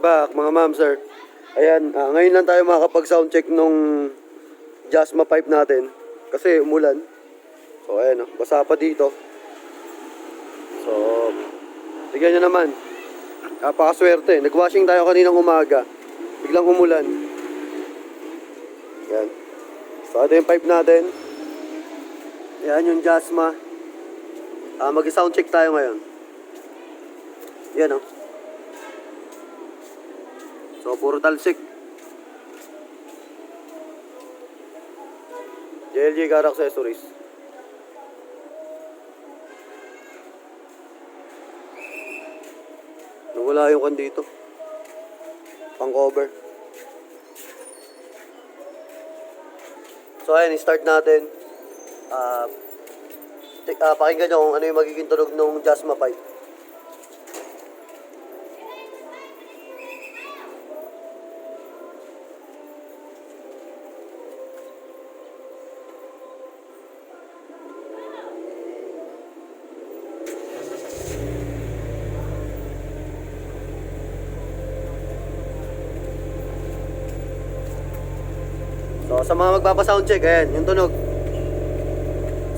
back mga ma'am sir. Ayan, ngayon lang tayo makakapag-sound check nung Jasma pipe natin kasi umulan. So ayan, basa pa dito. So, tignan nyo naman. Napakaswerte. Nag-washing tayo kaninang umaga. Biglang umulan. Ayan. So ito yung pipe natin. Ayan yung Jasma. Mag-sound check tayo ngayon. Ayan o. So, puro talsik. JLJ Car Accessories. Nawala yung kan dito. Pang cover. So, ayan, start natin. Pakinggan nyo kung ano yung magiging tunog ng Jasma pipe. So, sa mga magpapasoundcheck, ayan, yung tunog.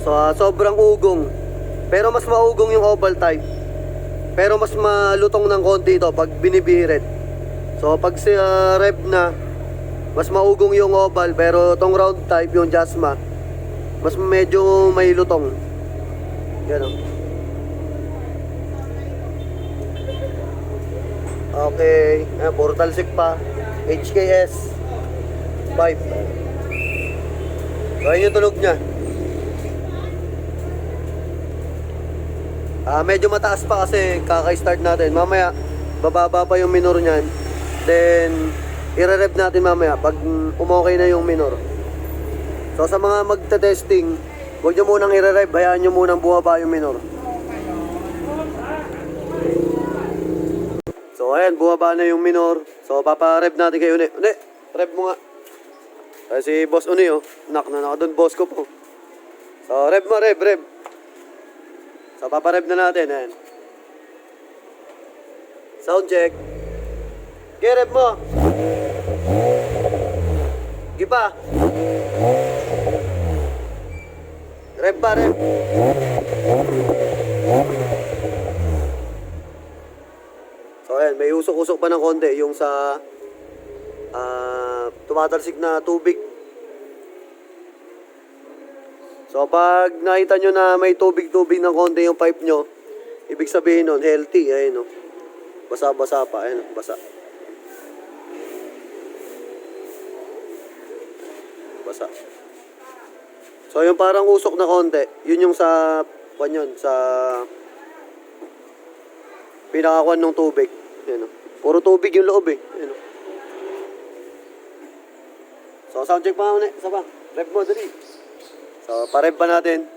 So, sobrang ugong. Pero mas maugong yung oval type. Pero mas malutong ng konti ito pag binibirit. So, pag si rev na, mas maugong yung oval. Pero itong round type, yung Jasma, mas medyo may lutong. Yan o. Okay. Ayan, puro talsik pa. HKS 5. So, ayun yung tunog niya. Medyo mataas pa kasi kaka-start natin. Mamaya, bababa pa yung minor niyan. Then, i-rev natin mamaya pag umokay na yung minor. So, sa mga magte-testing, huwag nyo munang i-rev. Hayaan nyo munang bumaba yung minor. So, ayan, bumaba na yung minor. So, papa-rev natin kayo uni. Uni, rev mo nga. Ay, si Boss Uni, oh. Nak na naka doon, boss ko po. So, rev mo, rev. So, paparev na natin, ayan. Sound check. Okay, rev mo. Gipa. Rev pa, rev. So, ayan, may usok-usok pa ng konti yung sa tumatalsik na tubig. So, pag nakita nyo na may tubig-tubig ng konti yung pipe nyo, ibig sabihin nun, healthy. Ayun, no? Basa-basa pa. Ayun, basa. Basa. So, yung parang usok na konti, yun yung sa, sa pinakakuan ng tubig. Ayun, no? Puro tubig yung loob, eh. Ayun, no? So, sound check pa muna. Isa pa. Rev mo, dali. So, pa-rev pa natin.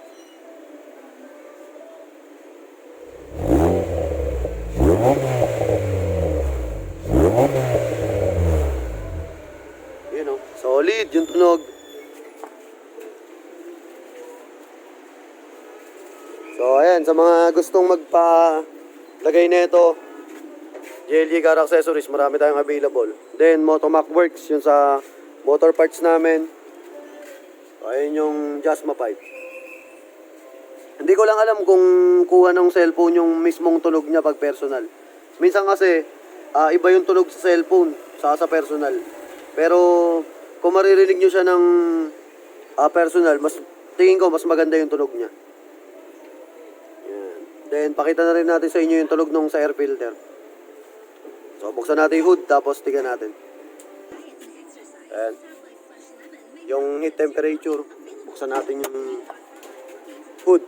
Yun o. Solid yung tunog. So, ayan. Sa mga gustong magpa-lagay na ito, JLJ Car Accessories, marami tayong available. Then, Motomac Works, yun sa motor parts namin. So, ayun yung Jasma pipe. Hindi ko lang alam kung kuha ng cellphone yung mismong tunog niya pag personal. Minsan kasi, iba yung tunog sa cellphone sa personal. Pero, kung maririnig nyo siya ng personal, tingin ko mas maganda yung tunog niya. Yan. Then, pakita na rin natin sa inyo yung tunog nung sa air filter. So, buksan natin yung hood, tapos tingnan natin. Ayan. Yung heat temperature. Buksan natin yung hood.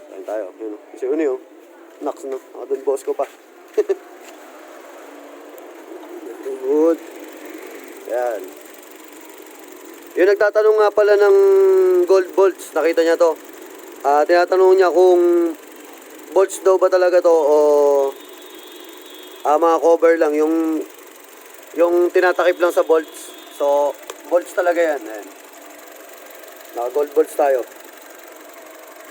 Ayan tayo. Yun. Kasi uni, oh. Naks, no? Ako dun, boss ko pa. Yung hood. Ayan. Yung nagtatanong nga pala ng gold bolts. Nakita niya to. Tinatanong niya kung bolts daw ba talaga to o mga cover lang. Yung tinatakip lang sa bolts. So, bolts talaga yan. Ayan. Naka-gold bolts tayo.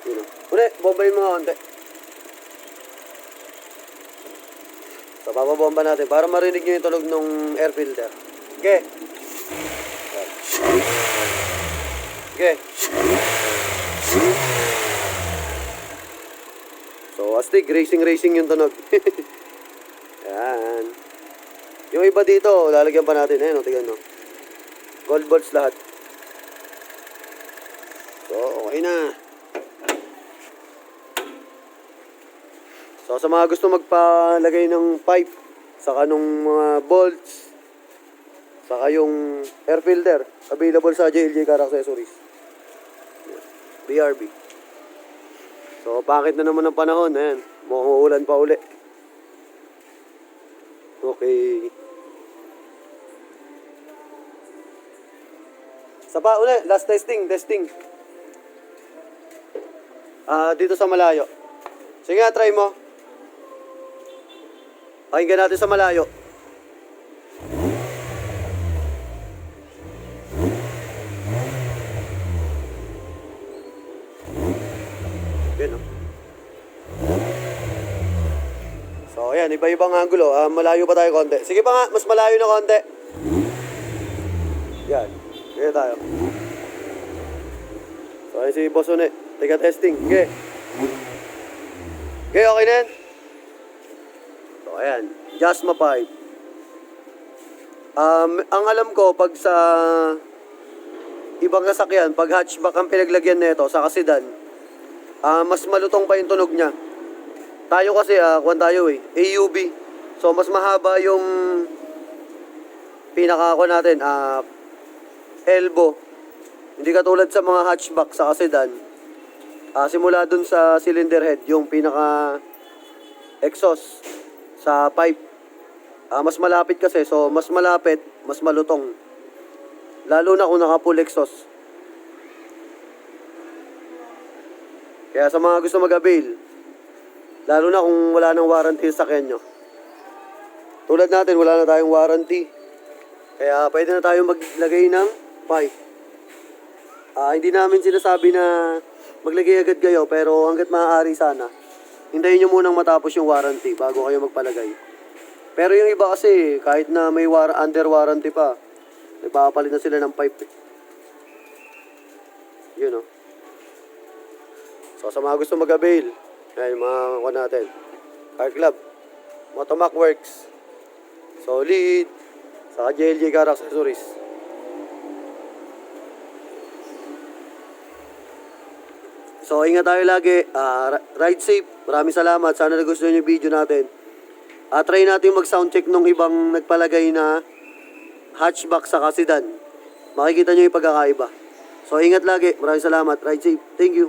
Yun o. Uli, bombayin mga konti. So, papabomba natin para marinig nyo yung tunog ng air filter. Okay. Okay. So, astig, racing yung tunog. Yan. Yung iba dito, lalagyan pa natin. Ayan, tingnan no. Gold bolts lahat. So, okay na. So, sa mga gusto magpalagay ng pipe, saka nung mga bolts, saka yung air filter, available sa JLJ Car Accessories. BRB. So, bakit na naman ang panahon? Ayan, mukhang uulan pa uli. Okay. Sapa uli, last testing. Dito sa malayo. Sige nga, try mo. Pakinggan natin sa malayo. Yan, oh. So, ayan, iba-ibang angulo. Malayo pa tayo konti. Sige pa nga, mas malayo na konti. Yan. Sige tayo. So, ayan si Boss Une. Teka testing. Okay. Okay, okay na yan. So, ayan. Jasma pipe. Ang alam ko, pag sa ibang sasakyan, pag hatchback ang pinaglagyan nito sa sedan, mas malutong pa yung tunog niya. Tayo kasi, AUB. So, mas mahaba yung pinaka natin, elbow. Hindi katulad sa mga hatchback sa sedan. Simula dun sa cylinder head, yung pinaka exhaust sa pipe. Mas malapit kasi, so mas malapit, mas malutong. Lalo na kung naka-full exhaust. Kaya sa mga gusto mag-avail, lalo na kung wala nang warranty sa sakyan nyo. Tulad natin, wala na tayong warranty. Kaya pwede na tayo maglagay ng pipe. Hindi namin sinasabi na maglagay agad kayo, pero hanggat maaari sana, hintayin nyo munang matapos yung warranty bago kayo magpalagay. Pero yung iba kasi, kahit na may under warranty pa, ipapalit na sila ng pipe. Yun, no? So, sa mga gusto mag-avail, ayan yung mga kuha natin. Car Club, Motomac Works, Solid, saka JLJ Car Accessories. So, ingat tayo lagi. Ride safe. Maraming salamat. Sana nagustuhan yung video natin. Try natin mag-sound check nung ibang nagpalagay na hatchback sa sedan. Makikita nyo yung pagkakaiba. So, ingat lagi. Maraming salamat. Ride safe. Thank you.